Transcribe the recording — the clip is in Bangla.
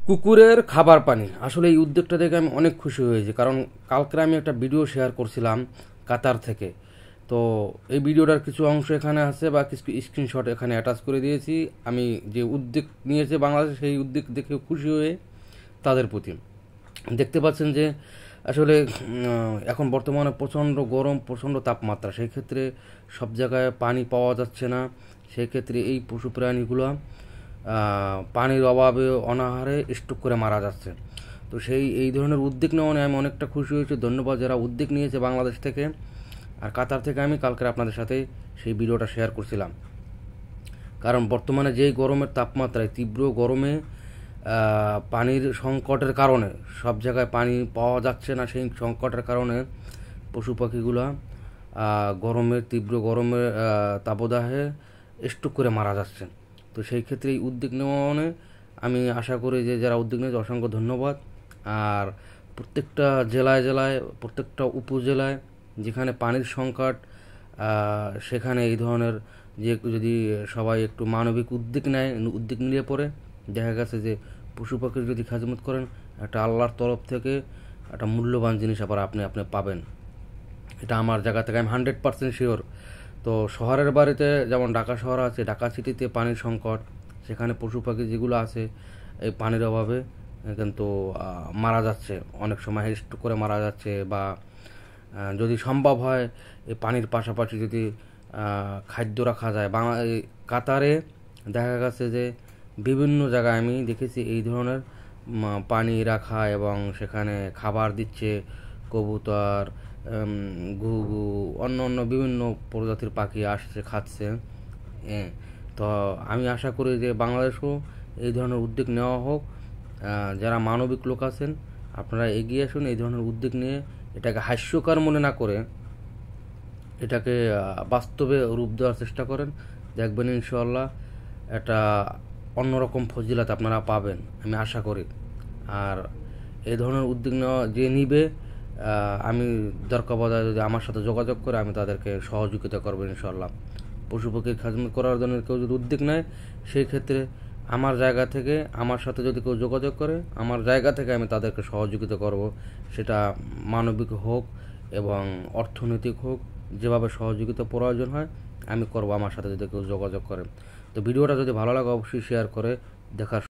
কুকুরের খাবার পানি আসলে এই উদ্যোগটা দেখে আমি অনেক খুশি হয়েছি, কারণ কালকে আমি একটা ভিডিও শেয়ার করছিলাম কাতার থেকে। তো এই ভিডিওটার কিছু অংশ এখানে আছে বা কিছু স্ক্রিনশট এখানে অ্যাটাচ করে দিয়েছি। আমি যে উদ্যোগ নিয়েছে বাংলাদেশ, সেই উদ্যোগ দেখে খুশি হয়ে তাদের প্রতি। দেখতে পাচ্ছেন যে আসলে এখন বর্তমানে প্রচণ্ড গরম, প্রচণ্ড তাপমাত্রা, সেই ক্ষেত্রে সব জায়গায় পানি পাওয়া যাচ্ছে না। সেই ক্ষেত্রে এই পশু প্রাণীগুলো পানির অভাবে অনাহারে স্ট্রোক করে মারা যাচ্ছে। তো এই ধরনের উদ্যোগ নেওয়া নিয়ে আমি অনেকটা খুশি হয়েছি। ধন্যবাদ যারা উদ্যোগ নিয়েছে বাংলাদেশ থেকে। আর কাতার থেকে আমি কালকে আপনাদের সাথে সেই ভিডিওটা শেয়ার করছিলাম, কারণ বর্তমানে যেই গরমের তাপমাত্রায়, তীব্র গরমে পানির সংকটের কারণে সব জায়গায় পানি পাওয়া যাচ্ছে না। সেই সংকটের কারণে পশু পাখিগুলো তীব্র গরমের তাপদাহে স্ট্রোক করে মারা যাচ্ছে। তো সেই ক্ষেত্রে এই উদ্যোগ নেওয়া আমি আশা করি যে যারা উদ্যোগ নিয়েছে অসংখ্য ধন্যবাদ। আর প্রত্যেকটা জেলায় জেলায়, প্রত্যেকটা উপজেলায় যেখানে পানির সংকট, সেখানে এই ধরনের যে যদি সবাই একটু মানবিক উদ্যোগ নিয়ে পড়ে, দেখা গেছে যে পশু পাখির যদি খেদমত করেন, একটা আল্লাহর তরফ থেকে একটা মূল্যবান জিনিস আবার আপনি পাবেন। এটা আমার জায়গা থেকে আমি 100% শিওর। তো শহরের বাড়িতে যেমন ঢাকা শহর আছে, ঢাকা সিটিতে পানির সংকট, সেখানে পশু পাখি যেগুলো আছে এই পানির অভাবে কিন্তু মারা যাচ্ছে, অনেক সময় স্ট্রোক করে মারা যাচ্ছে। বা যদি সম্ভব হয় এই পানির পাশাপাশি যদি খাদ্য রাখা যায়। এই কাতারে দেখা গেছে যে বিভিন্ন জায়গায় আমি দেখেছি এই ধরনের পানি রাখা, এবং সেখানে খাবার দিচ্ছে কবুতর, ঘুঘু, অন্য অন্য বিভিন্ন প্রজাতির পাখি আসছে, খাচ্ছে। তো আমি আশা করি যে বাংলাদেশেও এই ধরনের উদ্যোগ নেওয়া হোক। যারা মানবিক লোক আছেন আপনারা এগিয়ে আসুন, এই ধরনের উদ্যোগ নিয়ে এটাকে হাস্যকর মনে না করে এটাকে বাস্তবে রূপ দেওয়ার চেষ্টা করেন। দেখবেন ইনশাআল্লাহ এটা অন্যরকম ফজিলত আপনারা পাবেন, আমি আশা করি। আর এই ধরনের উদ্যোগ নেওয়া যে নিবে, আমি দরকার পড়ে যদি আমার সাথে যোগাযোগ করে আমি তাদেরকে সহযোগিতা করবো ইনশাআল্লাহ। পশু পাখির খেদমত করার জন্য কেউ যদি উদ্যোগ নেয়, সেই ক্ষেত্রে আমার জায়গা থেকে আমার সাথে যদি কেউ যোগাযোগ করে, আমার জায়গা থেকে আমি তাদেরকে সহযোগিতা করব। সেটা মানবিক হোক এবং অর্থনৈতিক হোক, যেভাবে সহযোগিতা প্রয়োজন হয় আমি করব আমার সাথে যদি কেউ যোগাযোগ করে। তো ভিডিওটা যদি ভালো লাগে অবশ্যই শেয়ার করে দেখার